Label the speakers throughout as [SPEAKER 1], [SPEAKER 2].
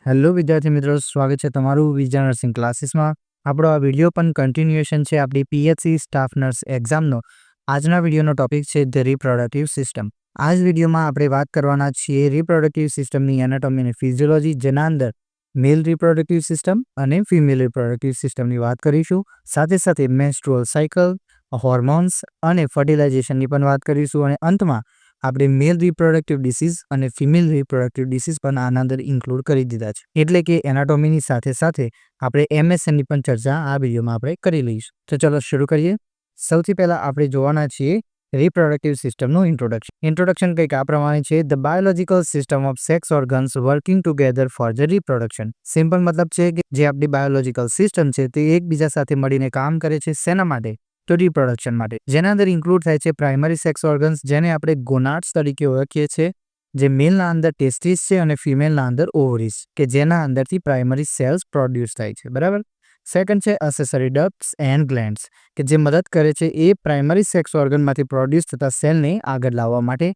[SPEAKER 1] Hello વિદ્યાર્થી મિત્રો, સ્વાગત છે તમારું વિઝા નર્સિંગ ક્લાસીસમાં. આપણો આ વિડીયો પણ કન્ટિન્યુએશન છે આપણી પીએચસી સ્ટાફ નર્સ એક્ઝામનો. આજના વિડીયોનો ટોપિક છે ધ રિપ્રોડક્ટિવ સિસ્ટમ. આ જ વિડીયોમાં આપણે વાત કરવાના છીએ રિપ્રોડક્ટિવ સિસ્ટમની એનાટોમી અને ફિઝિયોલોજી, જેના અંદર મેલ રિપ્રોડક્ટિવ સિસ્ટમ અને ફિમેલ રિપ્રોડક્ટિવ સિસ્ટમની વાત કરીશું. સાથે સાથે મેન્સ્ટ્રુઅલ સાયકલ, હોર્મોન્સ અને ફર્ટિલાઇઝેશનની પણ વાત કરીશું. અને અંતમાં આપણે મેલ રિપ્રોડક્ટિવ ડિસીઝ અને ફિમેલ રિપ્રોડક્ટિવ ડિસીઝ પણ આના અંદર ઇન્ક્લુડ કરી દીધા છે. એટલે કે એનાટોમીની સાથે સાથે આપણે એમએસએનની પણ ચર્ચા આ વિડીયોમાં આપણે કરી લઈશું. તો ચલો શરૂ કરીએ. સૌથી પહેલાં આપણે જોવાના છીએ રિપ્રોડક્ટિવ સિસ્ટમનું ઇન્ટ્રોડક્શન કંઈક આ પ્રમાણે છે: the biological system of sex organs working together for the reproduction. Simple મતલબ છે કે જે આપણી બાયોલોજિકલ સિસ્ટમ છે તે એકબીજા સાથે મળીને કામ કરે છે. શેના માટે? તો રિપ્રોડક્શન માટે. જેના અંદર ઇન્ક્લુડ થાય છે પ્રાઇમરી સેક્સ ઓર્ગન્સ, જેને આપણે ગોનાડ્સ તરીકે ઓળખીએ છીએ, જે મેલના અંદર ટેસ્ટિસ છે અને ફિમેલના અંદર ઓવરીઝ, કે જેના અંદરથી પ્રાઇમરી સેલ્સ પ્રોડ્યુસ થાય છે. બરાબર. સેકન્ડ છે એસેસરી ડક્ટ્સ એન્ડ ગ્લેન્ડ્સ, કે જે મદદ કરે છે એ પ્રાઇમરી સેક્સ ઓર્ગનમાંથી પ્રોડ્યુસ થતા સેલને આગળ લાવવા માટે.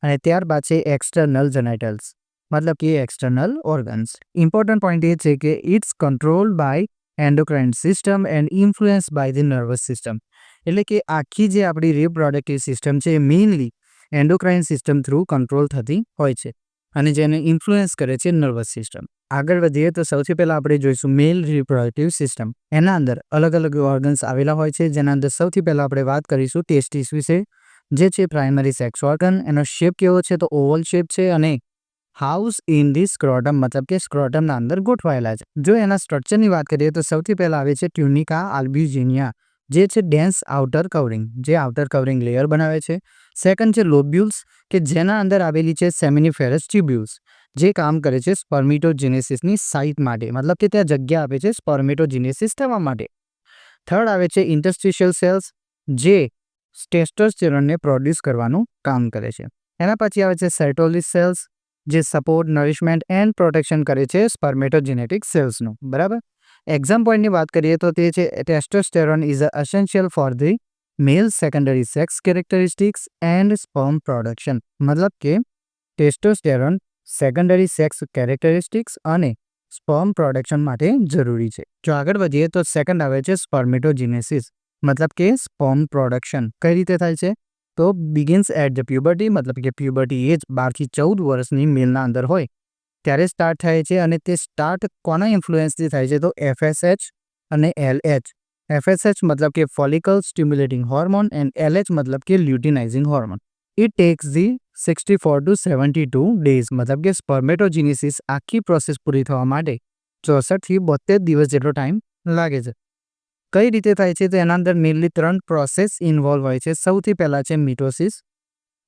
[SPEAKER 1] અને ત્યારબાદ છે એક્સટર્નલ જેનાઇટલ્સ, મતલબ કે એક્સટર્નલ ઓર્ગન્સ. ઇમ્પોર્ટન્ટ પોઈન્ટ એ છે કે it's controlled by endocrine system and influence by the nervous system. એટલે કે આખી જે આપણી રિપ્રોડક્ટિવ સિસ્ટમ છે એ mainly endocrine system through control થતી હોય છે અને જેને ઇન્ફ્લુએન્સ કરે છે નર્વસ સિસ્ટમ. આગળ વધીએ તો સૌથી પહેલાં આપણે જોઈશું મેલ રિપ્રોડક્ટિવ સિસ્ટમ. એના અંદર અલગ અલગ ઓર્ગન્સ આવેલા હોય છે, જેના અંદર સૌથી પહેલાં આપણે વાત કરીશું ટેસ્ટિસ વિશે, જે છે પ્રાઇમરી સેક્સ ઓર્ગન. એનો શેપ કેવો છે? તો ઓવલ શેપ છે અને હાઉસ ઇન ધી સ્ક્રોટમ, મતલબ કે સ્ક્રોટમના અંદર ગોઠવાયેલા છે. જો એના સ્ટ્રક્ચરની વાત કરીએ તો સૌથી પહેલાં આવે છે ટ્યુનિકા આલ્બ્યુજિનિયા, જે છે ડેન્સ આઉટર કવરિંગ, જે આઉટર કવરિંગ લેયર બનાવે છે. સેકન્ડ છે લોબ્યુલ્સ, કે જેના અંદર આવેલી છે સેમિનિફેરસ ટ્યુબ્યુલ્સ, જે કામ કરે છે સ્પર્મિટોજિનેસિસની સાઇટ માટે, મતલબ કે ત્યાં જગ્યા આપે છે સ્પર્મિટોજિનેસિસ થવા માટે. થર્ડ આવે છે ઇન્ટરસ્ટિશિયલ સેલ્સ, જે ટેસ્ટોસ્ટેરોનને પ્રોડ્યુસ કરવાનું કામ કરે છે. એના પછી આવે છે સેટોલિસ સેલ્સ, જે સપોર્ટ, નરિશમેન્ટ એન્ડ પ્રોટેક્શન કરે છે સ્પર્મેટોજેનેટિક સેલ્સનું. બરાબર. એક્ઝામ પોઈન્ટની વાત કરીએ તો તે છે testosterone is essential for the male secondary sex characteristics and sperm production. મતલબ કે ટેસ્ટોસ્ટેરોન સેકન્ડરી સેક્સ કેરેક્ટરિસ્ટિક્સ અને સ્પર્મ પ્રોડક્શન માટે જરૂરી છે. જો આગળ વધીએ તો સેકન્ડ આવે છે સ્પર્મેટોજિનેસિસ, મતલબ કે સ્પર્મ પ્રોડક્શન કઈ રીતે થાય છે? તો બિગિન્સ એટ ધ પ્યુબર્ટી, મતલબ કે પ્યુબર્ટી એજ 12 થી 14 વર્ષની મેલના અંદર હોય ત્યારે સ્ટાર્ટ થાય છે. અને તે સ્ટાર્ટ કોના ઇન્ફ્લુએન્સથી થાય છે? તો FSH અને LH. FSH મતલબ કે follicle stimulating hormone and LH મતલબ કે luteinising hormone. It tax the 64 to 72 days, મતલબ કે સ્પર્મેટોજિનેસિસ આખી પ્રોસેસ પૂરી થવા માટે 64 થી 72 દિવસ જેટલો ટાઈમ લાગે છે. કઈ રીતે થાય છે? તો એના અંદર મેનલી 3 પ્રોસેસ ઇન્વોલ્વ હોય છે. સૌથી પહેલાં છે મિટોસિસ,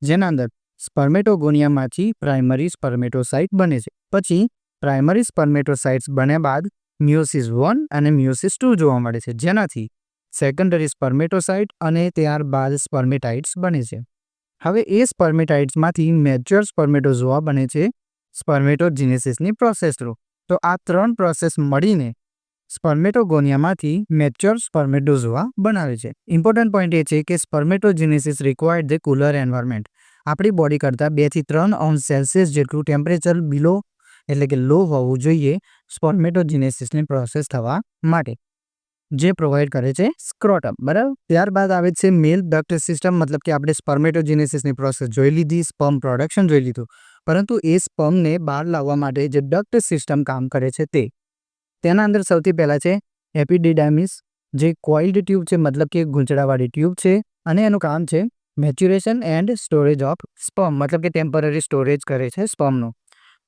[SPEAKER 1] જેના અંદર સ્પર્મેટોગોનિયામાંથી પ્રાઇમરી સ્પર્મેટોસાઇટ બને છે. પછી પ્રાઇમરી સ્પર્મેટોસાઇટ્સ બન્યા બાદ મિયોસિસ 1 અને મિયોસિસ 2 જોવા મળે છે, જેનાથી સેકન્ડરી સ્પર્મેટોસાઇટ અને ત્યારબાદ સ્પર્મેટાઇટ્સ બને છે. હવે એ સ્પર્મેટાઇટ્સમાંથી મેચ્યોર સ્પર્મેટોઝોઆ બને છે સ્પર્મેટોજિનેસિસની પ્રોસેસ થ્રુ. તો આ 3 પ્રોસેસ મળીને સ્પર્મેટોગોનિયામાંથી મેચ્યોર સ્પર્મેટોઝોઆ બનાવે છે. ઇમ્પોર્ટન્ટ પોઈન્ટ એ છે કે spermatogenesis required the cooler environment. આપણી બોડી કરતાં 2 થી 3 અંશ સેલ્સિયસ જેટલું ટેમ્પરેચર બિલો, એટલે કે લો હોવું જોઈએ સ્પર્મેટોજિનેસિસની પ્રોસેસ થવા માટે, જે પ્રોવાઈડ કરે છે સ્ક્રોટમ. બરાબર. ત્યારબાદ આવે છે મેલ ડક્ટ સિસ્ટમ, મતલબ કે આપણે સ્પર્મેટોજિનેસિસની પ્રોસેસ જોઈ લીધી, સ્પર્મ પ્રોડક્શન જોઈ લીધું, પરંતુ એ સ્પર્મને બહાર લાવવા માટે જે ડક્ટ સિસ્ટમ કામ કરે છે તેના અંદર સૌથી પહેલાં છે એપિડિડામિસ, જે કોઇલ્ડ ટ્યુબ છે, મતલબ કે ગૂંચળાવાળી ટ્યુબ છે. અને એનું કામ છે મેચ્યુરેશન એન્ડ સ્ટોરેજ ઓફ સ્પર્મ, મતલબ કે ટેમ્પરરી સ્ટોરેજ કરે છે સ્પર્મનું.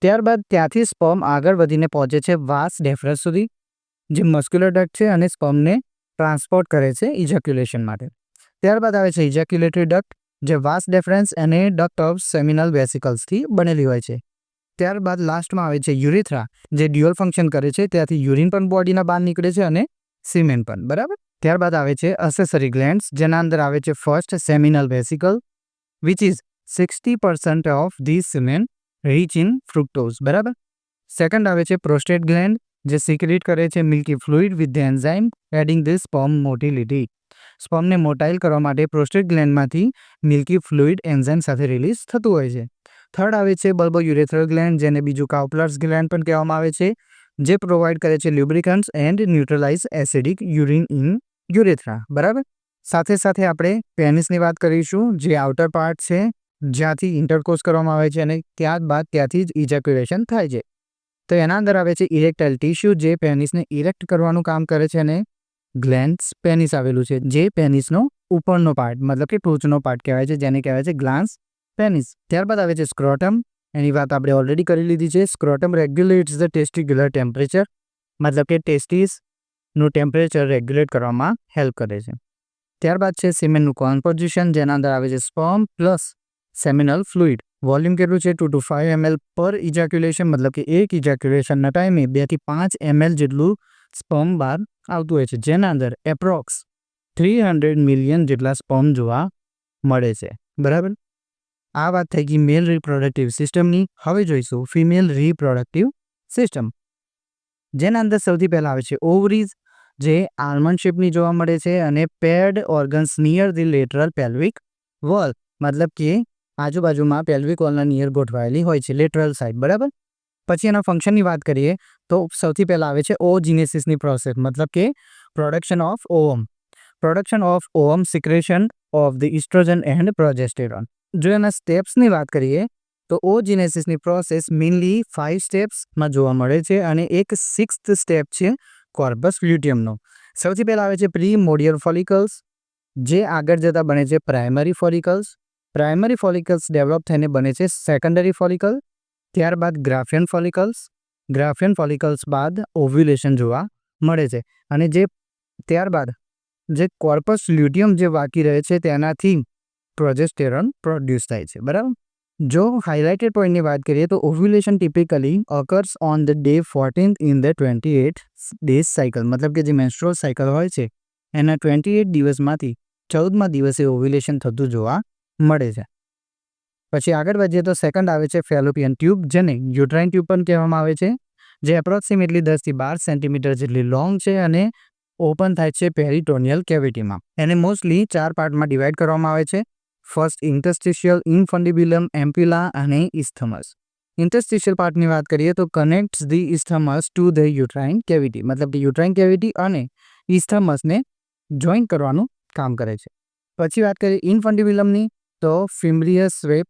[SPEAKER 1] ત્યારબાદ ત્યાંથી સ્પર્મ આગળ વધીને પહોંચે છે વાસ ડેફરસ સુધી, જે મસ્ક્યુલર ડક્ટ છે અને સ્પર્મને ટ્રાન્સપોર્ટ કરે છે ઇજેક્યુલેશન માટે. ત્યારબાદ આવે છે ઇજેક્યુલેટરી ડક્ટ, જે વાસ ડેફરન્સ અને ડક્ટ ઓફ સેમિનલ વેસિકલ્સથી બનેલી હોય છે. ત્યારબાદ લાસ્ટમાં આવે છે યુરેથ્રા, જે ડ્યુઅલ ફંક્શન કરે છે. ત્યાંથી યુરિન પણ બોડીના બહાર નીકળે છે અને સિમેન પણ. બરાબર. ત્યારબાદ આવે છે એસેસરી ગ્લેન્ડ્સ, જેના અંદર આવે છે first seminal vesicle, which is 60% of the semen rich in fructose. બરાબર. સેકન્ડ આવે છે પ્રોસ્ટેટ ગ્લેન્ડ, જે સિક્રેટ કરે છે milky fluid with the enzyme adding the sperm motility. સ્પર્મને મોટાઇલ કરવા માટે પ્રોસ્ટેટ ગ્લેન્ડમાંથી મિલ્કી ફ્લુઇડ એન્ઝાઇમ સાથે રિલીઝ થતું હોય છે. થર્ડ આવે છે બલ્બોયુરેથ્રલ ગ્લેન્ડ, જેને બીજું કાઉપલર્સ ગ્લેન્ડ પણ કહેવામાં આવે છે, જે પ્રોવાઈડ કરે છે lubricants and neutralise acidic urine in urethra. બરાબર. સાથે સાથે આપણે પેનિસની વાત કરીશું, જે આઉટર પાર્ટ છે, જ્યાંથી ઇન્ટરકોર્સ કરવામાં આવે છે અને ત્યારબાદ ત્યાંથી જ ઇજેક્યુલેશન થાય છે. તો એના અંદર આવે છે ઇરેક્ટાઇલ ટિશ્યુ, જે પેનિસને ઇરેક્ટ કરવાનું કામ કરે છે, અને ગ્લેન્ડ્સ પેનિસ આવેલું છે, જે પેનિસનો ઉપરનો પાર્ટ મતલબ કે ટોચનો પાર્ટ કહેવાય છે, જેને કહેવાય છે ગ્લાન્સ પેનિસ. ત્યારબાદ આવે છે સ્ક્રોટમ. એની વાત આપણે ઓલરેડી કરી લીધી છે. Scrotum regulates the testicular temperature, મતલબ કે ટેસ્ટિસનું ટેમ્પરેચર રેગ્યુલેટ કરવામાં હેલ્પ કરે છે. ત્યારબાદ છે સેમેનનું કોમ્પોઝિશન, જેના અંદર આવે છે sperm plus seminal fluid. Volume કેટલું છે? 2 to 5 ml પર ઇજેક્યુલેશન, મતલબ કે એક ઇજેક્યુલેશનના ટાઈમે 2 થી 5 ml જેટલું સ્પર્મ બહાર આવતું હોય છે, જેના અંદર એપ્રોક્સ 300 મિલિયન જેટલા સ્પર્મ જોવા મળે છે. બરાબર. આ વાત થઈ ગઈ મેલ રિપ્રોડક્ટિવ સિસ્ટમની. હવે જોઈશું ફિમેલ રિપ્રોડક્ટિવ સિસ્ટમ, જેના અંદર સૌથી પહેલાં આવે છે ઓવરીઝ, જે આલ્મન્ડ શેપની જોવા મળે છે, અને paired organs near the lateral pelvic wall, મતલબ કે આજુબાજુમાં પેલ્વિક વોલના નિયર ગોઠવાયેલી હોય છે, લેટરલ સાઇડ. બરાબર. પછી એના ફંક્શનની વાત કરીએ તો સૌથી પહેલાં આવે છે ઓજીનેસિસની પ્રોસેસ, મતલબ કે production of ઓવમ. Production of ઓવમ, secretion of the oestrogen and progesterone. જો એના સ્ટેપ્સની વાત કરીએ તો ઓજીનેસિસની પ્રોસેસ મેઇનલી 5 સ્ટેપ્સમાં જોવા મળે છે, અને એક 6th સ્ટેપ છે કોર્પસ લ્યુટિયમનો. સૌથી પહેલાં આવે છે પ્રીમોડિયલ ફોલિકલ્સ, જે આગળ જતાં બને છે primary follicles. Primary follicles develop થઈને બને છે સેકન્ડરી ફોલિકલ. ત્યારબાદ ગ્રાફિયન ફોલિકલ્સ. ગ્રાફિયન ફોલિકલ્સ બાદ ઓવ્યુલેશન જોવા મળે છે, અને ત્યારબાદ જે કોર્પસ લ્યુટિયમ જે બાકી રહે છે તેનાથી પ્રોજેસ્ટેરોન પ્રોડ્યુસ થાય છે. બરાબર. જો હાઇલાઇટેડ પોઈન્ટની વાત કરીએ તો ovulation typically ઓકર્સ on the day 14th in the 28 days cycle, મતલબ કે જે મેન્સ્ટ્રુઅલ સાયકલ હોય છે એના 28 દિવસમાંથી 14મા દિવસે ઓવ્યુલેશન થતું જોવા મળે છે. પછી આગળ વધીએ તો સેકન્ડ આવે છે ફેલોપિયન ટ્યુબ, જેને યુટ્રાઇન ટ્યુબ પણ કહેવામાં આવે છે, જે એપ્રોક્સિમેટલી 10 થી 12 સેન્ટીમીટર જેટલી લોંગ છે અને ઓપન થાય છે પેરિટોનિયલ કેવિટીમાં. એને મોસ્ટલી 4 પાર્ટમાં ડિવાઈડ કરવામાં આવે છે. ફર્સ્ટ ઇન્ટરસ્ટિશિયલ, ઇન્ફન્ડિબ્યુલમ, એમ્પ્યુલા અને ઇસ્થમસ. ઇન્ટરસ્ટિશિયલ પાર્ટની વાત કરીએ તો connects the isthmus to the uterine cavity, મતલબ કે યુટ્રાઇન કેવિટી અને ઇસ્થમસને જોઈન્ટ કરવાનું કામ કરે છે. પછી વાત કરીએ ઇન્ફન્ડિબ્યુલમની તો ફિમ્બ્રિયસ વેબ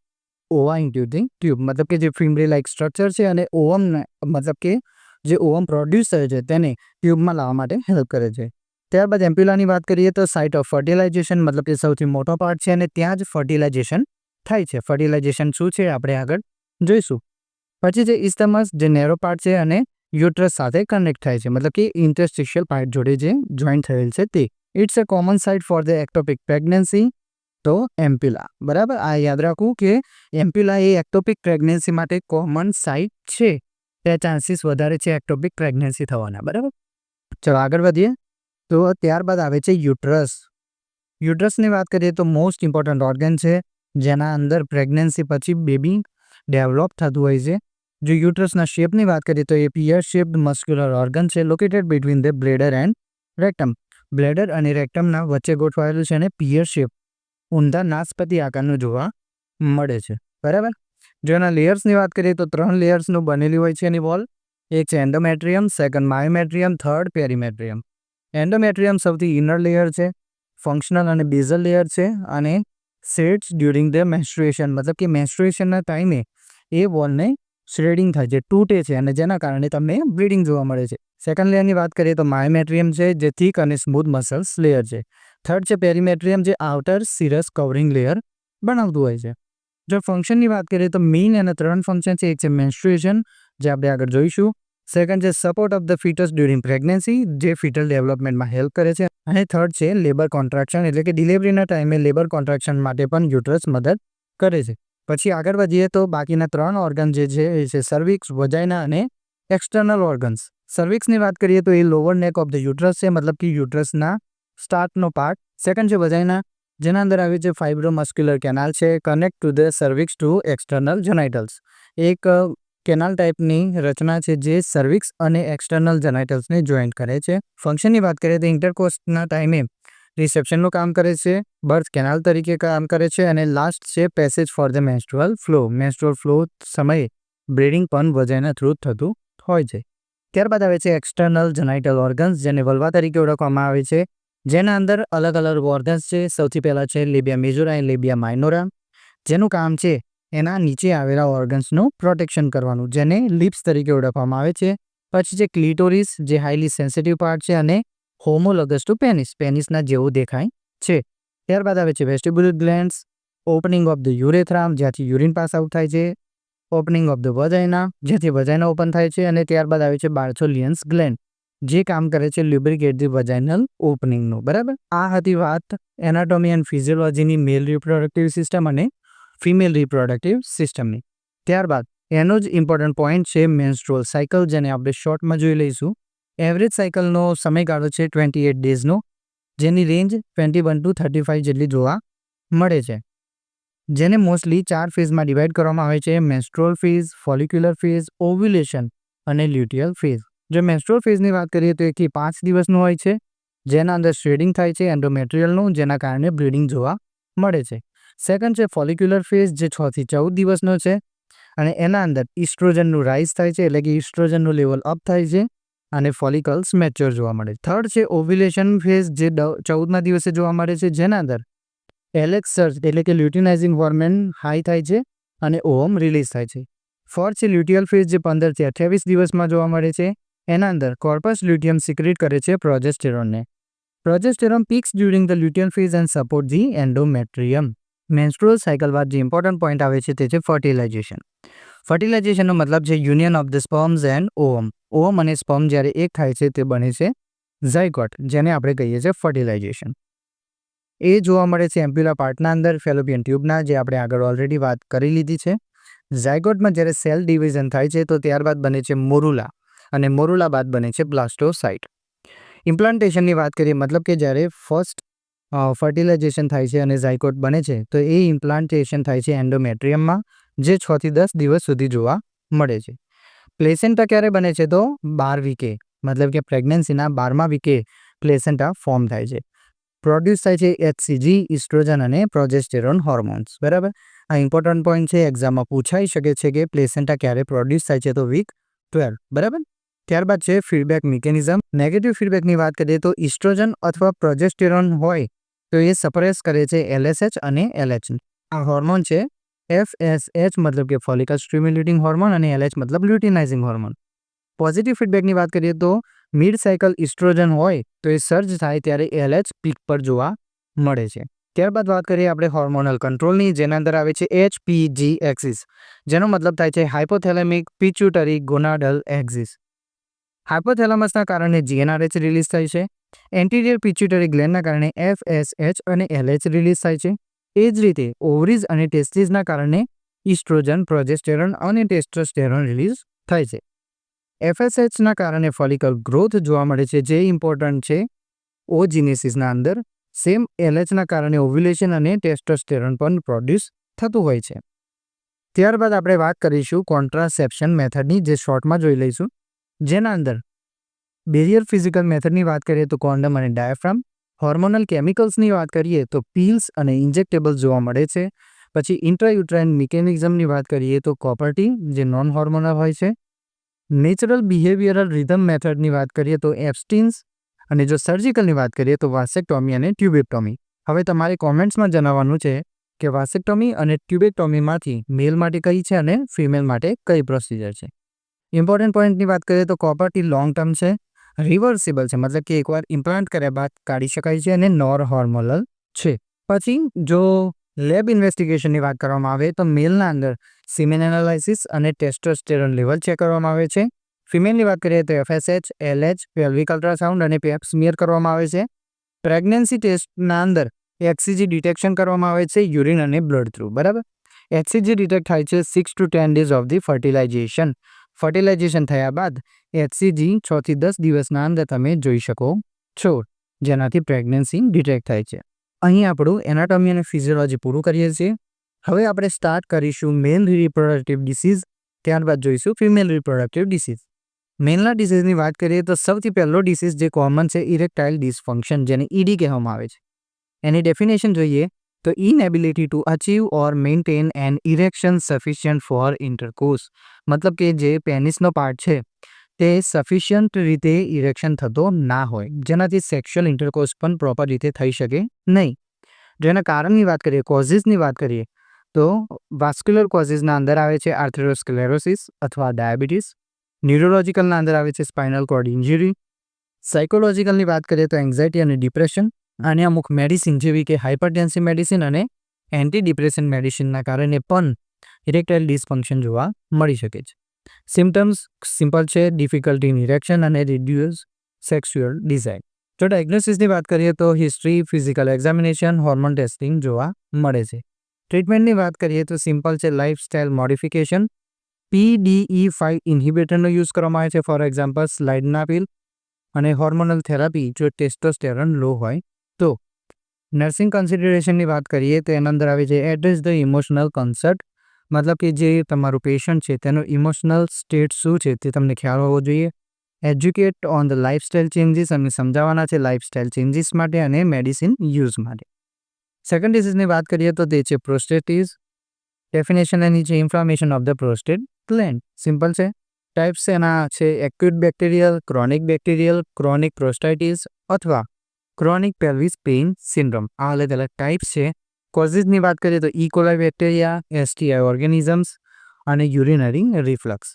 [SPEAKER 1] ઓવા ઇન્ટ્યુટિંગ ટ્યુબ, મતલબ કે જે ફિમ્બ્રી લાઇક સ્ટ્રક્ચર છે અને ઓવમને મતલબ કે જે ઓવમ પ્રોડ્યુસ થાય છે તેને ટ્યુબમાં લાવવા માટે હેલ્પ કરે છે. ત્યારબાદ એમ્પ્યુલાની વાત કરીએ તો સાઇટ ઓફ ફર્ટિલાઇઝેશન, મતલબ કે સૌથી મોટો પાર્ટ છે અને ત્યાં જ ફર્ટિલાઇઝેશન થાય છે. ફર્ટિલાઇઝેશન શું છે આપણે આગળ જોઈશું. પછી જે ઇસ્થમસ, જે નેરો પાર્ટ છે અને યુટ્રસ સાથે કનેક્ટ થાય છે, મતલબ કે ઇન્ટરસ્ટિશિયલ પાર્ટ જોડે જે જોઈન્ટ થયેલ છે તે. It's a common site for the ectopic pregnancy. તો એમ્પ્યુલા. બરાબર. આ યાદ રાખવું કે એમ્પ્યુલા એ એક્ટોપિક પ્રેગ્નન્સી માટે કોમન સાઇટ છે, તે ચાન્સીસ વધારે છે એક્ટોપિક પ્રેગ્નન્સી થવાના. બરાબર. ચલો આગળ વધીએ તો ત્યારબાદ આવે છે યુટ્રસ. યુટ્રસની વાત કરીએ તો મોસ્ટ ઇમ્પોર્ટન્ટ ઓર્ગન છે, જેના અંદર પ્રેગ્નન્સી પછી બેબી ડેવલપ થતું હોય છે. જો યુટ્રસના શેપની વાત કરીએ તો એ પિયર શેપ્ડ મસ્ક્યુલર ઓર્ગન છે, located between the bladder and rectum. Bladder અને રેક્ટમના વચ્ચે ગોઠવાયેલું છે અને પિયર શેપ ઊંધા નાસપતિ આકારનું જોવા મળે છે. બરાબર. જો એના લેયર્સની વાત કરીએ તો 3 લેયર્સનું બનેલી હોય છે એની વોલ. એક છે એન્ડોમેટ્રિયમ, સેકન્ડ માયોમેટ્રિયમ, થર્ડ પેરીમેટ્રિયમ. એન્ડોમેટ્રિયમ સૌથી ઇનર લેયર છે, ફંક્શનલ અને બેઝલ લેયર છે, અને શેડ્સ ડ્યુરિંગ ધ મેન્સ્ટ્રુએશન, મતલબ કે મેન્સ્ટ્રુએશનના ટાઈમે એ વોલને શ્રેડિંગ થાય છે, તૂટે છે, અને જેના કારણે તમને બ્લીડિંગ જોવા મળે છે. સેકન્ડ લેયરની વાત કરીએ તો માયોમેટ્રિયમ છે, જે થીક અને સ્મૂથ મસલ્સ લેયર છે. થર્ડ છે પેરીમેટ્રિયમ, જે આઉટર સિરસ કવરિંગ લેયર બનાવતું હોય છે. જો ફંક્શનની વાત કરીએ તો મેઇન એના 3 ફંક્શન છે. એક છે મેન્સ્ટ્રુએશન, જે આપણે આગળ જોઈશું. સેકન્ડ છે support of the foetus during pregnancy, જે ફીટલ ડેવલપમેન્ટમાં હેલ્પ કરે છે. અને થર્ડ છે લેબર કોન્ટ્રાક્શન, એટલે કે ડિલિવરીના ટાઈમે લેબર કોન્ટ્રાક્શન માટે પણ યુટ્રસ મદદ કરે છે. પછી આગળ વધીએ તો બાકીના 3 ઓર્ગન જે છે એ છે સર્વિક્સ, વજાઇના અને એક્સટર્નલ ઓર્ગન્સ. સર્વિક્સની વાત કરીએ તો એ લોવર નેક ઓફ ધ યુટ્રસ છે, મતલબ કે યુટ્રસના સ્ટાર્ટનો પાર્ટ. સેકન્ડ છે વજાઇના, જેના અંદર આવે છે ફાઇબ્રોમસ્ક્યુલર કેનાલ છે, connect to the cervix to external genitals. એક કેનાલ ટાઈપની રચના છે જે સર્વિક્સ અને એક્સટર્નલ જેનાઇટલ્સને જોઈન્ટ કરે છે. ફંક્શનની વાત કરીએ તો ઇન્ટરકોર્સના ટાઈમે રિસેપ્શનનું કામ કરે છે, બર્થ કેનાલ તરીકે કામ કરે છે અને લાસ્ટ છે passage for the menstrual flow. Menstrual flow સમયે બ્લીડિંગ પણ વજાઇના થ્રુ થતું હોય છે. ત્યારબાદ આવે છે એક્સટર્નલ જેનાઇટલ ઓર્ગન્સ, જેને વલ્વા તરીકે ઓળખવામાં આવે છે, જેના અંદર અલગ અલગ ઓર્ગન્સ છે. સૌથી પહેલાં છે લેબિયા મેજોરા અને લેબિયા માઇનોરા, જેનું કામ છે એના નીચે આવેલા ઓર્ગન્સનું પ્રોટેક્શન કરવાનું, જેને લિપ્સ તરીકે ઓળખવામાં આવે છે. પછી છે ક્લિટોરિસ, જે હાઈલી સેન્સિટિવ પાર્ટ છે અને હોમોલોગસ ટુ પેનિસ, પેનિસના જેવું દેખાય છે. ત્યારબાદ આવે છે vestibular glands, opening of the યુરેથ્રામ, જ્યાંથી યુરિન પાસ આઉટ થાય છે, ઓપનિંગ ઓફ ધ વજાઇના, જેથી વજાઇના ઓપન થાય છે, અને ત્યારબાદ આવે છે બાર્થોલિયન્સ ગ્લેન્ડ, જે કામ કરે છે લ્યુબ્રિકેટ ધી વજાઇનલ ઓપનિંગનું. બરાબર, આ હતી વાત એનાટોમી એન્ડ ફિઝિયોલોજીની મેલ રિપ્રોડક્ટિવ સિસ્ટમ અને ફિમેલ રિપ્રોડક્ટિવ સિસ્ટમની. ત્યારબાદ એનો જ ઇમ્પોર્ટન્ટ પોઈન્ટ છે મેન્સ્ટ્રુઅલ સાયકલ, જેને આપણે શોર્ટમાં જોઈ લઈશું. એવરેજ સાયકલનો સમયગાળો છે 28 ડેઝનો, જેની રેન્જ 21 to 35 જેટલી જોવા મળે છે, જેને મોસ્ટલી 4 ફેઝમાં ડિવાઈડ કરવામાં આવે છે: menstrual phase, follicular phase, ovulation અને લ્યુટિયલ ફેઝ. જો મેન્સ્ટ્રુઅલ ફેઝની વાત કરીએ તો 1 થી 5 દિવસનું હોય છે, જેના અંદર શેડિંગ થાય છે એન્ડોમેટ્રિયલનું, જેના કારણે બ્લીડિંગ જોવા મળે છે. સેકન્ડ છે ફોલિક્યુલર ફેઝ, જે 6 થી 14 દિવસનો છે, અને એના અંદર ઇસ્ટ્રોજનનું રાઇઝ થાય છે, એટલે કે ઇસ્ટ્રોજનનું લેવલ અપ થાય છે અને ફોલિકલ્સ મેચ્યોર જોવા મળે. થર્ડ છે ઓવ્યુલેશન ફેઝ, જે 14મા દિવસે જોવા મળે છે, જેના અંદર એલેક્સ સર્જ એટલે કે લ્યુટિનાઇઝિંગ હોર્મોન હાઈ થાય છે અને ઓવમ રિલીઝ થાય છે. ફોર્થ છે લ્યુટિયલ ફેઝ, જે 15 થી 28 દિવસમાં જોવા મળે છે. એના અંદર કોર્પસ લ્યુટિયમ સિક્રેટ કરે છે પ્રોજેસ્ટેરોનને. Progesterone peaks during the luteal phase and support the endometrium. Menstrual cycle બાદ જે ઇમ્પોર્ટન્ટ પોઈન્ટ આવે છે તે છે ફર્ટિલાઇઝેશન. ફર્ટિલાઇઝેશનનો મતલબ છે union of the sperms and ovum. Ovum અને સ્પર્મ જ્યારે એક થાય છે તે બને છે ઝાયગોટ, જેને આપણે કહીએ છીએ ફર્ટિલાઇઝેશન. એ જોવા મળે છે એમ્પ્યુલા પાર્ટના અંદર, ફેલોપિયન ટ્યુબના, જે આપણે આગળ ઓલરેડી વાત કરી લીધી છે. ઝાયગોટમાં જ્યારે સેલ ડિવિઝન થાય છે તો ત્યારબાદ બને છે મોરુલા, અને મોરુલા બાદ બને છે બ્લાસ્ટોસાઇટ. ઇમ્પ્લાન્ટેશનની વાત કરીએ, મતલબ કે જ્યારે ફર્સ્ટ ફર્ટિલાઇઝેશન થાય છે અને ઝાયગોટ બને છે, તો એ ઇમ્પ્લાન્ટેશન થાય છે એન્ડોમેટ્રિયમમાં, જે 6 થી 10 દિવસ સુધી જોવા મળે છે. પ્લેસેન્ટા ક્યારે બને છે? તો 12 વીકે, મતલબ કે પ્રેગ્નન્સીના 12મા વીકે પ્લેસેન્ટા ફોર્મ થાય છે. પ્રોડ્યુસ થાય છે HCG, ઇસ્ટ્રોજન અને પ્રોજેસ્ટેરોન હોર્મોન્સ. બરાબર, આ ઇમ્પોર્ટન્ટ પોઈન્ટ છે, એક્ઝામમાં પૂછાઈ શકે છે કે પ્લેસેન્ટા ક્યારે પ્રોડ્યુસ થાય છે? તો વીક 12. બરાબર. ત્યારબાદ છે ફીડબેક મિકેનિઝમ. નેગેટિવ ફીડબેકની વાત કરીએ તો ઇસ્ટ્રોજન અથવા પ્રોજેસ્ટેરોન હોય તો એ સપ્રેસ કરે છે LSH અને LH. આ હોર્મોન છે FSH મતલબ કે ફોલિકલ સ્ટિમ્યુલેટિંગ હોર્મોન, અને LH મતલબ લ્યુટિનાઇઝિંગ હોર્મોન. પોઝિટિવ ફીડબેકની વાત કરીએ તો મિડ સાયકલ ઇસ્ટ્રોજન હોય તો એ સર્જ થાય ત્યારે LH પીક પર જોવા મળે છે. ત્યારબાદ વાત કરીએ આપણે હોર્મોનલ કંટ્રોલની, જેના અંદર આવે છે HPG એક્સિસ, જેનો મતલબ થાય છે હાઇપોથેલેમિક પિચ્યુટરી ગોનાડલ એક્સિસ. હાઇપોથેલેમસના કારણે GnRH રિલીઝ થાય છે. એન્ટિરિયર પિચ્યુટરી ગ્લેન્ડના કારણે FSH અને LH રિલીઝ થાય છે. એ જ રીતે ઓવરીઝ અને ટેસ્ટિસના કારણે ઇસ્ટ્રોજન, પ્રોજેસ્ટેરોન અને ટેસ્ટોસ્ટેરોન રિલીઝ થાય છે. FSHના કારણે ફોલિકલ ગ્રોથ જોવા મળે છે, જે ઇમ્પોર્ટન્ટ છે ઓજીનેસિસના અંદર. સેમ LHના કારણે ઓવ્યુલેશન અને ટેસ્ટોસ્ટેરોન પણ પ્રોડ્યુસ થતું હોય છે. ત્યારબાદ આપણે વાત કરીશું કોન્ટ્રાસેપ્શન મેથડની, જે શોર્ટમાં જોઈ લઈશું. જેના અંદર બેરિયર ફિઝિકલ મેથડની વાત કરીએ તો કોન્ડમ અને ડાયાફ્રામ. હોર્મોનલ કેમિકલ્સની વાત કરીએ તો પીલ્સ અને ઇન્જેક્ટેબલ્સ જોવા મળે છે. પછી ઇન્ટ્રાયુટ્રાઇન મિકેનિઝમની વાત કરીએ તો કોપર-ટી, જે નોન હોર્મોનલ હોય છે. નેચરલ બિહેવિયરલ રિધમ મેથડની વાત કરીએ તો એબ્સ્ટિન્સ, અને જો સર્જિકલની વાત કરીએ તો વાસેક્ટોમી અને ટ્યુબેક્ટોમી. હવે તમારે કોમેન્ટ્સમાં જણાવવાનું છે કે વાસેક્ટોમી અને ટ્યુબેક્ટોમીમાંથી મેલ માટે કઈ છે અને ફિમેલ માટે કઈ પ્રોસિજર છે. ઇમ્પોર્ટન્ટ પોઈન્ટની વાત કરીએ તો કોપર-ટી લોંગ ટર્મ છે, રિવર્સિબલ છે, મતલબ કે એકવાર ઇમ્પ્લાન્ટ કર્યા બાદ કાઢી શકાય છે, અને નોન હોર્મોનલ છે. પછી જો લેબ ઇન્વેસ્ટિગેશનની વાત કરવામાં આવે તો મેલના અંદર સિમેન એનાલાઇસિસ અને ટેસ્ટોસ્ટેરોન લેવલ ચેક કરવામાં આવે છે. ફિમેલની વાત કરીએ તો FSH, LH, પેલ્વિક અલ્ટ્રાસાઉન્ડ અને પેપ સ્મિયર કરવામાં આવે છે. પ્રેગ્નન્સી ટેસ્ટના અંદર HCG ડિટેક્શન કરવામાં આવે છે, યુરિન અને બ્લડ થ્રુ. બરાબર, HCG ડિટેક્ટ થાય છે 6 to 10 days of the fertilisation. Fertilisation થયા બાદ HCG 6 થી 10 દિવસના અંદર તમે જોઈ શકો છો, જેનાથી પ્રેગ્નન્સી ડિટેક્ટ થાય છે. અહીં આપણું એનાટોમી અને ફિઝિયોલોજી પૂરું કરીએ છીએ. હવે આપણે સ્ટાર્ટ કરીશું મેલ રિપ્રોડક્ટિવ ડિસીઝ, ત્યારબાદ જોઈશું ફિમેલ રિપ્રોડક્ટિવ ડિસીઝ. મેલના ડિસીઝની વાત કરીએ તો સૌથી પહેલો ડિસીઝ જે કોમન છે ઇરેક્ટાઇલ ડિસફંક્શન, જેને ઈડી કહેવામાં આવે છે. એની ડેફિનેશન જોઈએ તો inability to achieve or maintain an erection sufficient for intercourse, મતલબ કે જે પેનિસનો પાર્ટ છે તે સફિશિયન્ટ રીતે ઇરેક્શન થતો ના હોય, જેનાથી સેક્સ્યુઅલ ઇન્ટરકોર્સ પણ પ્રોપર રીતે થઈ શકે નહીં. જેના કારણની વાત કરીએ, કોઝિસની વાત કરીએ તો વાસ્ક્યુલર કોઝિસના અંદર આવે છે આર્થેરોસ્ક્લેરોસિસ અથવા ડાયાબિટીસ. ન્યુરોલોજીકલના અંદર આવે છે સ્પાઇનલ કોર્ડ ઇન્જરી. સાયકોલોજીકલની વાત કરીએ તો એન્ઝાઇટી અને ડિપ્રેશન. અને અમુક મેડિસિન જેવી કે હાઇપરટેન્સિવ મેડિસિન અને એન્ટી ડિપ્રેશન મેડિસિનના કારણે પણ ઇરેક્ટાઇલ ડિસફંક્શન જોવા મળી શકે છે. સિમ્ટમ્સ સિમ્પલ છે, ડિફિકલ્ટી ઇન ઇરેક્શન અને રિડ્યુસ સેક્સ્યુઅલ ડિઝાયર. જો ડાયગ્નોસિસની વાત કરીએ તો history, physical examination, hormone testing જોવા મળે છે. ટ્રીટમેન્ટની વાત કરીએ તો સિમ્પલ છે, લાઇફસ્ટાઇલ મોડિફિકેશન. PDE5 ઇન્હિબિટરનો યુઝ કરવામાં આવે છે, ફોર એક્ઝામ્પલ સ્લાઇડનાપિલ. અને હોર્મોનલ થેરાપી જો ટેસ્ટોસ્ટેરોન લો હોય તો. નર્સિંગ કન્સિડરેશનની વાત કરીએ તો એના અંદર આવે છે એડ્રેસ ધ ઇમોશનલ કન્સર્ટ, મતલબ કે જે તમારું પેશન્ટ છે તેનો ઇમોશનલ સ્ટેટ શું છે તે તમને ખ્યાલ હોવો જોઈએ. Educate on the lifestyle changes, અને સમજાવવાના છે લાઇફસ્ટાઇલ ચેન્જીસ માટે અને મેડિસિન યુઝ માટે. સેકન્ડ ડિસીઝની વાત કરીએ તો તે છે પ્રોસ્ટેટિસ. ડેફિનેશન એની છે inflammation of the prostate gland. Simple છે. ટાઈપ્સ એના છે acute bacterial, chronic bacterial, chronic prostatitis અથવા ક્રોનિક પેલ્વિસ પેઇન સિન્ડ્રોમ. આ અલગ અલગ ટાઈપ્સ છે. કોઝિસની વાત કરીએ તો ઇકોલાઈ બેક્ટેરિયા, STI ઓર્ગેનિઝમ્સ અને યુરિનરી રિફ્લક્સ.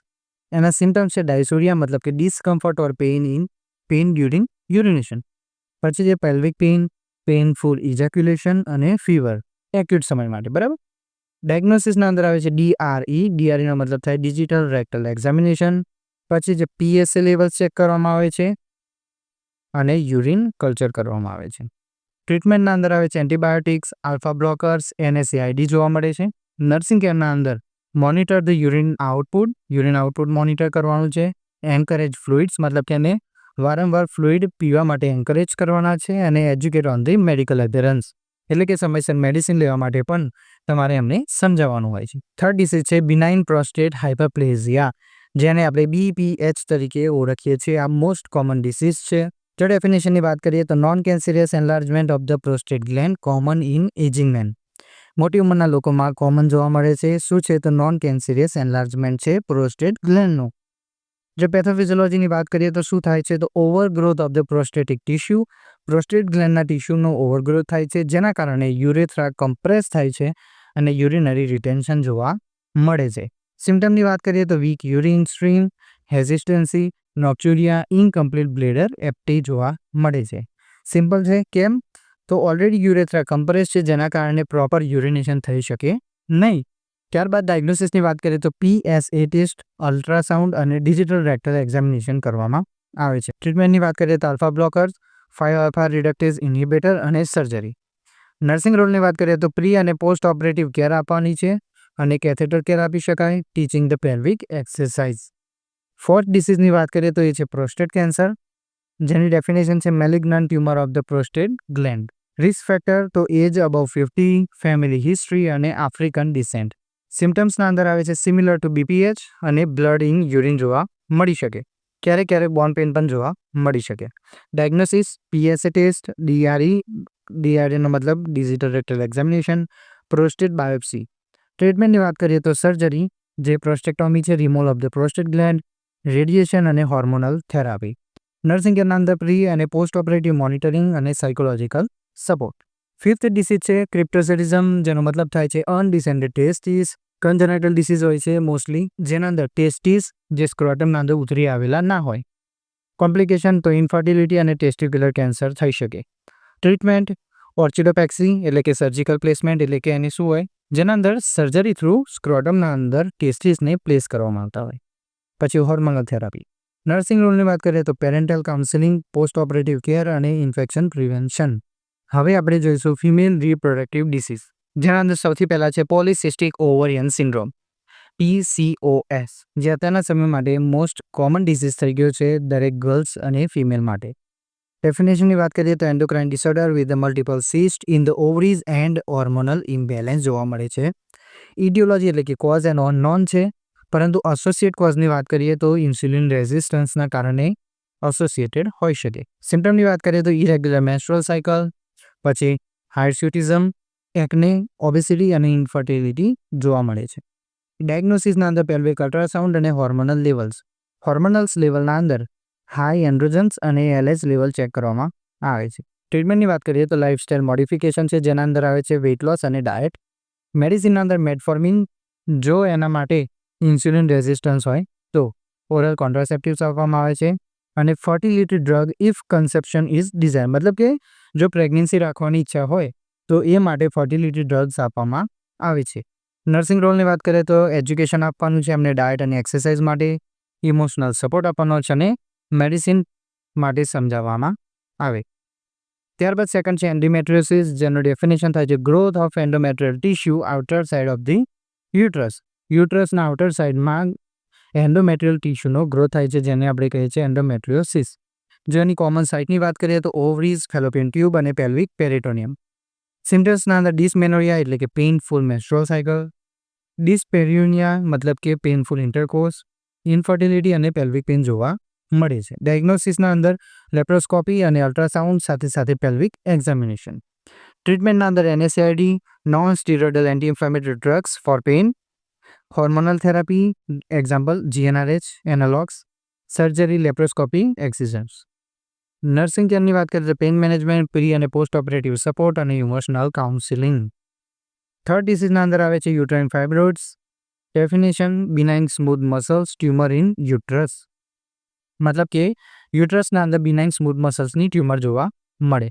[SPEAKER 1] એના સિમ્ટમ્સ છે ડાયસોરિયા, મતલબ કે ડિસ્કમ્ફર્ટ ઓર પેઇન ડ્યુરિંગ યુરિનેશન. પછી છે પેલ્વિક પેઇન, પેઇનફુલ ઇજેક્યુલેશન અને ફીવર એક્યુટ સમય માટે. બરાબર. ડાયગ્નોસિસના અંદર આવે છે DRE નો મતલબ થાય ડિજિટલ રેક્ટલ એક્ઝામિનેશન. પછી જે PSA લેવલ ચેક કરવામાં આવે છે અને યુરિન કલ્ચર કરવામાં આવે છે. ટ્રીટમેન્ટના અંદર આવે છે એન્ટીબાયોટિક્સ, આલ્ફા બ્લોકર્સ, NSAID જોવા મળે છે. નર્સિંગ કેરના અંદર monitor the urine output monitor કરવાનું છે. એન્કરેજ ફ્લુઇડ્સ, મતલબ કે એને વારંવાર ફ્લુઇડ પીવા માટે એન્કરેજ કરવાના છે. અને educate on the medical adherence, એટલે કે સમયસર મેડિસિન લેવા માટે પણ તમારે એમને સમજાવવાનું હોય છે. થર્ડ ડિસીઝ છે બિનાઇન પ્રોસ્ટેટ હાઇપરપ્લેઝિયા, જેને આપણે BPH તરીકે ઓળખીએ છીએ. આ મોસ્ટ કોમન ડિસીઝ છે. જો ડેફિનેશનની વાત કરીએ તો non cancerous enlargement of the prostate gland, common in aging men. મોટી ઉંમરના લોકોમાં કોમન જોવા મળે છે. શું છે તો નોન કેન્સરિયસ એન્લાર્જમેન્ટ છે પ્રોસ્ટેટ ગ્લેન્ડનું. જો પેથોફિઝિયોલોજીની વાત કરીએ તો શું થાય છે તો ઓવરગ્રોથ of the prostatic tissue. Prostate ગ્લેન્ડના ટિશ્યુનો ઓવરગ્રોથ થાય છે, જેના કારણે યુરેથ્રા કમ્પ્રેસ થાય છે અને યુરિનરી રિટેન્શન જોવા મળે છે. સિમ્ટમની વાત કરીએ તો weak urine stream, hesitancy, nocturia, incomplete bladder empty જોવા મળે છે. સિમ્પલ છે. કેમ તો ઓલરેડી યુરેથ્રા કમ્પ્રેસ છે, જેના કારણે પ્રોપર યુરિનેશન થઈ શકે નહીં. ત્યારબાદ ડાયગ્નોસિસની વાત કરીએ તો PSA ટેસ્ટ, અલ્ટ્રાસાઉન્ડ અને ડિજિટલ રેક્ટલ એક્ઝામિનેશન કરવામાં આવે છે. ટ્રીટમેન્ટની વાત કરીએ તો આલ્ફા બ્લોકર્સ, 5-alpha રિડક્ટેઝ ઇન્હિબિટર અને સર્જરી. નર્સિંગ રોલની વાત કરીએ તો પ્રી અને પોસ્ટ ઓપરેટિવ કેર આપવાની છે અને કેથેટર કેર આપી શકાય. Teaching the pelvic exercise. Fourth ડિસીઝની વાત કરીએ તો એ છે પ્રોસ્ટેટ કેન્સર, જેની ડેફિનેશન છે malignant tumour of the prostate gland. Risk factor તો એજ અબવ 50, ફેમિલી હિસ્ટ્રી અને આફ્રિકન ડિસેન્ટ. સિમ્ટમ્સના અંદર આવે છે સિમિલર ટુ BPH અને બ્લડ ઇન યુરિન જોવા મળી શકે. ક્યારેક બોન પેઇન પણ જોવા મળી શકે. ડાયગ્નોસિસ PSA ટેસ્ટ, DRE નો મતલબ digital rectal examination, prostate biopsy. ટ્રીટમેન્ટની વાત કરીએ તો સર્જરી, જે પ્રોસ્ટેક્ટોમી છે, removal of the prostate gland, radiation અને હોર્મોનલ થેરાપી. નર્સિંગ કેરના અંદર પ્રી અને પોસ્ટ ઓપરેટિવ મોનિટરિંગ અને સાયકોલોજીકલ સપોર્ટ. ફિફ્થ ડિસીઝ છે ક્રિપ્ટોસેટિઝમ, જેનો મતલબ થાય છે અનડિસેન્ડેડ ટેસ્ટિસ. કન્જેનાઇટલ ડિસીઝ હોય છે મોસ્ટલી, જેના અંદર ટેસ્ટિસ જે સ્ક્રોટમના અંદર ઉતરી આવેલા ના હોય. કોમ્પ્લિકેશન તો ઇન્ફર્ટિલિટી અને ટેસ્ટિક્યુલર કેન્સર થઈ શકે. ટ્રીટમેન્ટ ઓર્ચિડોપેક્સી, એટલે કે સર્જિકલ પ્લેસમેન્ટ, એટલે કે એને શું હોય જેના અંદર સર્જરી થ્રુ સ્ક્રોટમના અંદર ટેસ્ટિસને પ્લેસ કરવામાં આવતા હોય. પછી હોર્મોનલ થેરાપી. નર્સિંગ રોલની વાત કરીએ તો parental counselling, post operative care અને ઇન્ફેક્શન પ્રિવેન્શન. હવે આપણે જોઈશું ફિમેલ રિપ્રોડક્ટિવ ડિસીઝ, જેના અંદર સૌથી પહેલાં છે પોલિસિસ્ટિક ઓવરિયન સિન્ડ્રોમ, PCOS, જે અત્યારના સમય માટે મોસ્ટ કોમન ડિસીઝ થઈ ગયો છે દરેક ગર્લ્સ અને ફિમેલ માટે. ડેફિનેશનની વાત કરીએ તો endocrine disorder with multiple cyst in the ovaries and hormonal imbalance જોવા મળે છે. ઇડિયોલોજી એટલે કે કોઝ એન્ડ અનનોન છે. પરંતુ એસોસિએટ કોઝની વાત કરીએ તો ઇન્સ્યુલિન રેઝિસ્ટન્સના કારણે એસોસિએટેડ હોઈ શકે. સિમ્પટમની વાત કરીએ તો ઇરેગ્યુલર મેન્સ્ટ્રુઅલ સાયકલ, પછી હાયર્સ્યુટિઝમ, એકને, ઓબેસિટી અને ઇન્ફર્ટિલિટી જોવા મળે છે. ડાયગ્નોસિસના અંદર પેલ્વિક અલ્ટ્રાસાઉન્ડ અને હોર્મોનલ લેવલ્સ. હોર્મોનલ્સ લેવલના અંદર હાઈ એન્ડ્રોજન્સ અને એલએચ લેવલ ચેક કરવામાં આવે છે. ટ્રીટમેન્ટની વાત કરીએ તો લાઇફસ્ટાઇલ મોડિફિકેશન છે, જેના અંદર આવે છે વેઇટ લોસ અને ડાયટ. મેડિસિનના અંદર મેટફોર્મિન, જો એના માટે ઇન્સ્યુલિન રેઝિસ્ટન્સ હોય તો ઓરલ કોન્ટ્રાસેપ્ટિવ્સ આપવામાં આવે છે. અને fertility drug if conception is desire, મતલબ કે જો પ્રેગ્નન્સી રાખવાની ઈચ્છા હોય તો એ માટે ફર્ટિલિટી ડ્રગ્સ આપવામાં આવે છે. નર્સિંગ રોલની વાત કરીએ તો એજ્યુકેશન આપવાનું છે એમને ડાયટ અને એક્સરસાઇઝ માટે, ઇમોશનલ સપોર્ટ આપવાનો છે અને મેડિસિન માટે સમજાવવામાં આવે. ત્યારબાદ સેકન્ડ છે એન્ડોમેટ્રિયોસિસ, જેનું ડેફિનેશન થાય છે growth of endometrial tissue outer side of the uterus. યુટ્રસના આઉટર સાઇડમાં એન્ડોમેટ્રિયલ ટિશ્યુનો ગ્રોથ થાય છે, જેને આપણે કહીએ છીએ એન્ડોમેટ્રિયોસિસ. જેની કોમન સાઇટની વાત કરીએ તો ઓવરીઝ, ફેલોપિયન ટ્યુબ અને પેલ્વિક પેરિટોનિયમ. સિમ્ટમ્સના અંદર ડિસમેનોરિયા એટલે કે પેઇનફુલ મેન્સ્ટ્રુઅલ સાયકલ, ડિસ્પેરિયુનિયા મતલબ કે પેઇનફુલ ઇન્ટરકોર્સ, ઇન્ફર્ટિલિટી અને પેલ્વિક પેઇન જોવા મળે છે. ડાયગ્નોસિસના અંદર લેપ્રોસ્કોપી અને અલ્ટ્રાસાઉન્ડ સાથે સાથે પેલ્વિક એક્ઝામિનેશન. ટ્રીટમેન્ટના અંદર NSAID, non steroidal anti inflammatory drugs for pain, hormonal therapy example GnRH analogues, surgery, laparoscopy, excisions. Nursing કેરની વાત કરીએ તો પેઇન મેનેજમેન્ટ, પ્રી અને પોસ્ટ ઓપરેટિવ સપોર્ટ અને ઇમોશનલ કાઉન્સિલિંગ. થર્ડ ડિસીઝના અંદર આવે છે uterine fibroids. Definition benign smooth muscles tumour in uterus, મતલબ કે યુટ્રસના અંદર બિનાઇન સ્મૂથ મસલ્સની ટ્યુમર જોવા મળે.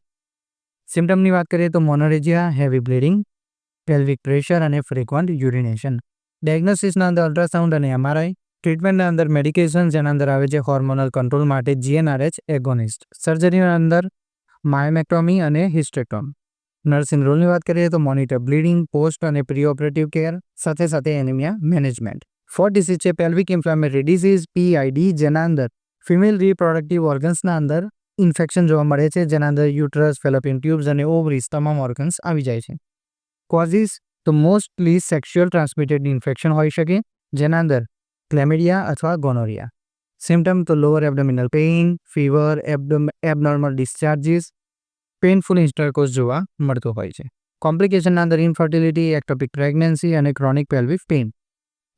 [SPEAKER 1] સિમ્ટમની વાત કરીએ તો મોનોરેજિયા, હેવી બ્લીડિંગ, પેલ્વિક પ્રેશર અને ફ્રીક્વન્ટ યુરિનેશન. ડાયગ્નોસિસના અંદર અલ્ટ્રાસાઉન્ડ અને MRI. ટ્રીટમેન્ટના અંદર મેડિકેશન, જેના અંદર આવે છે હોર્મોનલ કંટ્રોલ માટે GnRH એગોનિસ્ટ. સર્જરીના અંદર માયોમેક્ટોમી અને હિસ્ટેક્ટોમી. નર્સિંગ રોલની વાત કરીએ તો મોનિટર બ્લીડિંગ, પોસ્ટ અને પ્રી ઓપરેટિવ કેર, સાથે સાથે એનિમિયા મેનેજમેન્ટ. ફોર્થ ડિસીઝ છે પેલ્વિક ઇન્ફ્લેમેટરી ડિસીઝ PID, જેના અંદર ફિમેલ રિપ્રોડક્ટિવ ઓર્ગન્સના અંદર ઇન્ફેક્શન જોવા મળે છે, જેના અંદર યુટ્રસ, ફેલોપિયન ટ્યુબ્સ અને ઓવરીઝ તમામ ઓર્ગન્સ આવી જાય છે. કોઝિસ તો મોસ્ટલી સેક્સ્યુઅલ ટ્રાન્સમિટેડ ઇન્ફેક્શન હોઈ શકે, જેના અંદર ક્લેમિડિયા અથવા ગોનોરિયા. સિમ્ટમ તો lower abdominal pain, fever, abnormal discharges, painful intercourse જોવા મળતો હોય છે. કોમ્પ્લિકેશનના અંદર ઇન્ફર્ટિલિટી, એક્ટોપિક પ્રેગ્નન્સી અને ક્રોનિક પેલ્વિક પેઇન.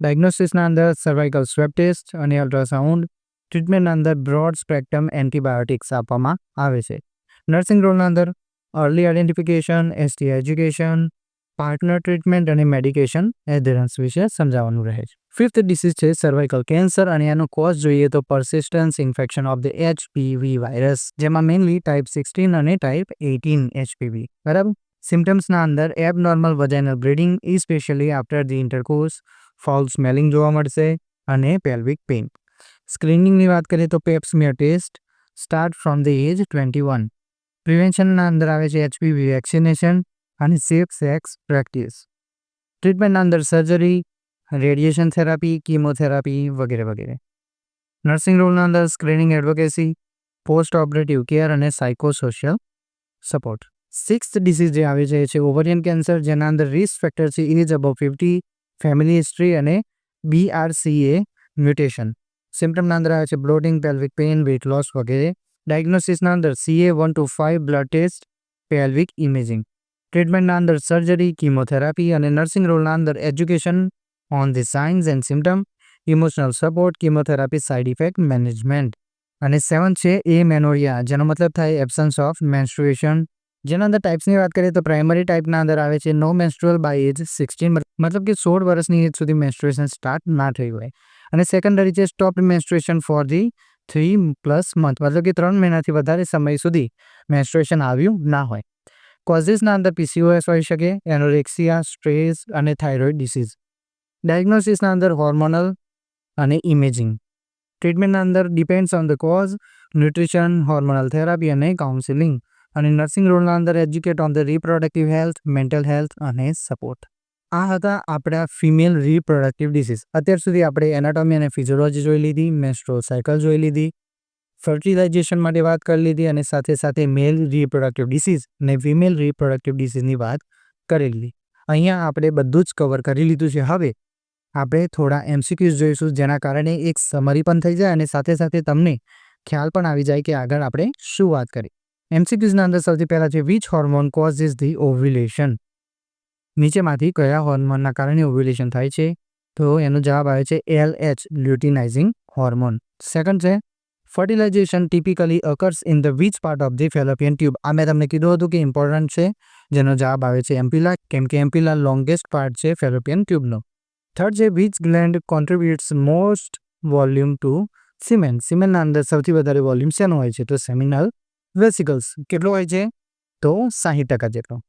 [SPEAKER 1] ડાયગ્નોસિસના અંદર સર્વાઇકલ સ્વેબ ટેસ્ટ અને અલ્ટ્રાસાઉન્ડ. ટ્રીટમેન્ટના અંદર બ્રોડ સ્પેક્ટ્રમ એન્ટીબાયોટિક્સ આપવામાં આવે છે. નર્સિંગ રોલના અંદર early identification, STI education, partner treatment અને મેડિકેશન એડરન્સ વિશે સમજાવવાનું રહે છે. ફિફ્થ ડિસીઝ છે સર્વાઇકલ કેન્સર અને એનો કોઝ જોઈએ તો persistence infection of the HPV virus, જેમાં મેઇનલી ટાઈપ 16 અને ટાઈપ 18 HPV. બરાબર. સિમ્ટમ્સના અંદર abnormal vaginal bleeding specially after the intercourse, foul smelling જોવા મળશે અને પેલ્વિક પેઇન. સ્ક્રીનિંગની વાત કરીએ તો pap smear test start from the age 21. પ્રિવેન્શનના અંદર આવે છે HPV વેક્સિનેશન અને સેફ સેક્સ પ્રેક્ટિસ. ટ્રીટમેન્ટના અંદર સર્જરી, રેડિયેશન થેરાપી, કીમોથેરાપી વગેરે વગેરે. નર્સિંગ રોલના અંદર સ્ક્રીનિંગ, એડવોકેસી, પોસ્ટ ઓપરેટિવ કેર અને સાયકોસોશિયલ સપોર્ટ. સિક્સ્થ ડિસીઝ જે આવે છે એ છે ઓવરિયન કેન્સર, જેના અંદર રિસ્ક ફેક્ટર છે એજ અબવ 50, ફેમિલી હિસ્ટ્રી અને BRCA મ્યુટેશન. સિમ્ટમના અંદર આવે છે bloating, pelvic pain, weight loss વગેરે. ડાયગ્નોસિસના અંદર CA 1 to 5 blood test, pelvic imaging. ટ્રીટમેન્ટના અંદર સર્જરી, કીમોથેરાપી અને નર્સિંગ રોલના અંદર education on the signs and symptom, emotional support, chemotherapy side effect management. અને 7 છે એમેનોરિયા, જેનો મતલબ થાય એબ્સન્સ ઓફ મેન્સ્ટ્રુએશન. જેના અંદર ટાઈપ્સની વાત કરીએ તો પ્રાઇમરી ટાઈપના અંદર આવે છે નો મેન્સ્ટ્રુઅલ બાય એજ 16, મતલબ કે 16 વર્ષની એજ સુધી મેન્સ્ટ્રુએશન સ્ટાર્ટ ના થઈ હોય. અને સેકન્ડરી છે stop menstruation for the 3+ month, મતલબ કે 3 મહિનાથી વધારે સમય સુધી મેન્સ્ટ્રુએશન આવ્યું ના હોય. કોઝિસના અંદર PCOS હોઈ શકે, એનોરેક્સિયા, સ્ટ્રેસ અને થાઇરોઇડ ડિસીઝ. ડાયગ્નોસિસના અંદર હોર્મોનલ અને ઇમેજિંગ. ટ્રીટમેન્ટના અંદર depends on the cause, nutrition, hormonal therapy અને કાઉન્સિલિંગ. અને નર્સિંગ રોલના અંદર educate on the reproductive health, mental health અને સપોર્ટ. આ હતા આપણા ફિમેલ રિપ્રોડક્ટિવ ડિસીઝ. અત્યાર સુધી આપણે એનાટોમી અને ફિઝિયોલોજી જોઈ લીધી, મેન્સ્ટ્રુઅલ સાયકલ જોઈ લીધી, ફર્ટિલાઇઝેશન માટે વાત કરી લીધી અને સાથે સાથે મેલ રિપ્રોડક્ટિવ ડિસીઝ અને ફિમેલ રિપ્રોડક્ટિવ ડિસીઝની વાત કરી લીધી. અહીંયા આપણે બધું જ કવર કરી લીધું છે. હવે આપણે થોડા MCQs જોઈશું, જેના કારણે એક સમરી પણ થઈ જાય અને સાથે સાથે તમને ખ્યાલ પણ આવી જાય કે આગળ આપણે શું વાત કરી. MCQsના અંદર સૌથી પહેલા છે which hormone causes the ovulation. નીચેમાંથી કયા હોર્મોનના કારણે ઓવ્યુલેશન થાય છે? તો એનો જવાબ આવે છે LH લ્યુટિનાઇઝિંગ હોર્મોન. સેકન્ડ છે fertilisation typically occurs in the which part of the Fallopian tube. આ મેં તમને કીધું હતું કે ઇમ્પોર્ટન્ટ છે, જેનો જવાબ આવે છે એમ્પિલા, કેમ કે એમ્પિલા લોંગેસ્ટ પાર્ટ છે ફેલોપિયન ટ્યુબનો. થર્ડ છે which gland contributes most volume to semen. સિમેનના અંદર સૌથી વધારે વોલ્યુમ શેનો હોય છે? તો સેમિનલ વેસિકલ્સ. કેટલો હોય છે? તો 60% જેટલો.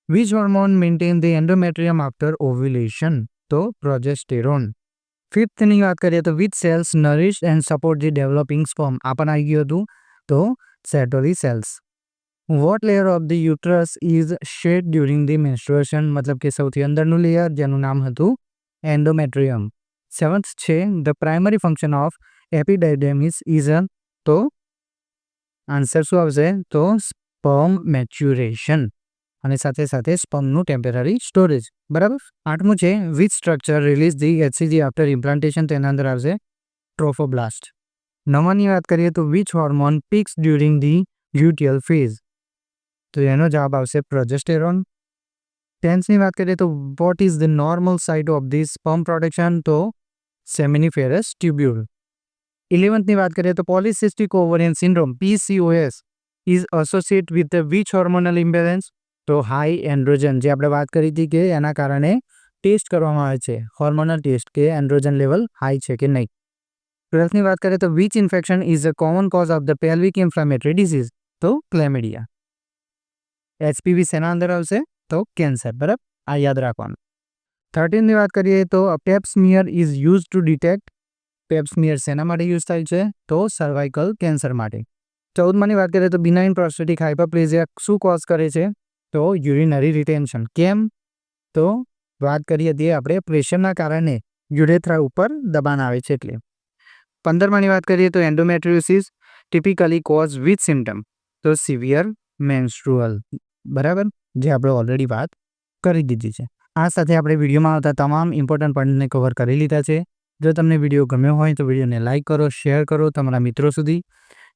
[SPEAKER 1] Which hormone maintain the endometrium after ovulation? તો પ્રોજેસ્ટેરોન. ફિફ્થની વાત કરીએ તો which cells nourish and support the developing sperm. આ પણ આવી ગયું હતું, તો Sertoli cells. What layer of the uterus is shed during the menstruation. મતલબ કે સૌથી અંદરનું લેયર, જેનું નામ હતું એન્ડોમેટ્રિયમ. સેવન્થ છે the primary function of epididymis is તો આન્સર શું આવશે? તો સ્પર્મ મેચ્યુરેશન અને સાથે સાથે સ્પર્મનું ટેમ્પરરી સ્ટોરેજ. બરાબર. આઠમું છે which structure release the HCG after implantation. તેના અંદર આવશે ટ્રોફોબ્લાસ્ટ. નવમાની વાત કરીએ તો which hormone peaks during the luteal phase. તો એનો જવાબ આવશે પ્રોજેસ્ટેરોન. 10થની વાત કરીએ તો what is the normal site of the sperm production. તો સેમિનિફેરસ ટ્યુબ્યુલ. 11થની વાત કરીએ તો polycystic ovarian syndrome PCOS is associate with the which hormonal imbalance. તો હાઈ એન્ડ્રોજન, જે આપણે વાત કરી હતી કે એના કારણે ટેસ્ટ કરવામાં આવે છે, હોર્મોનલ ટેસ્ટ, કે એન્ડ્રોજન લેવલ હાઈ છે કે નહીં. 12થની વાત કરીએ તો which infection is a common cause of the pelvic inflammatory disease. તો ક્લેમિડિયા. HPV શેના અંદર આવશે? તો કેન્સર. બરાબર, આ યાદ રાખવાનું. 13ની વાત કરીએ તો pap smear is use to detect. Pap smear શેના માટે યુઝ થાય છે? તો સર્વાઇકલ કેન્સર માટે. 14માની વાત કરીએ તો બિનાઇન પ્રોસ્ટેટિક હાઇપરપ્લેઝિયા શું કોઝ કરે છે? તો યુરિનરી રિટેન્શન. કેમ? તો વાત કરીએ તે આપણે પ્રેશરના કારણે યુરેથ્રા ઉપર દબાણ આવે છે એટલે. 15માની વાત કરીએ તો એન્ડોમેટ્રિયોસિસ ટિપિકલી કોઝ વિચ સિમ્ટમ. તો સિવિયર મેન્સ્ટ્રુઅલ. બરાબર, જે આપણે ઓલરેડી વાત કરી દીધી છે. આ સાથે આપણે વિડીયોમાં આવતા તમામ ઇમ્પોર્ટન્ટ પોઈન્ટને કવર કરી લીધા છે. જો તમને વિડીયો ગમ્યો હોય તો વિડીયોને લાઇક કરો, શેર કરો તમારા મિત્રો સુધી,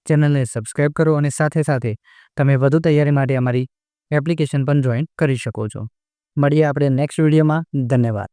[SPEAKER 1] ચેનલને સબસ્ક્રાઈબ કરો અને સાથે સાથે તમે વધુ તૈયારી માટે અમારી એપ્લિકેશન પણ જોઈન કરી શકો છો. મળીએ આપણે નેક્સ્ટ વિડીયોમાં. ધન્યવાદ.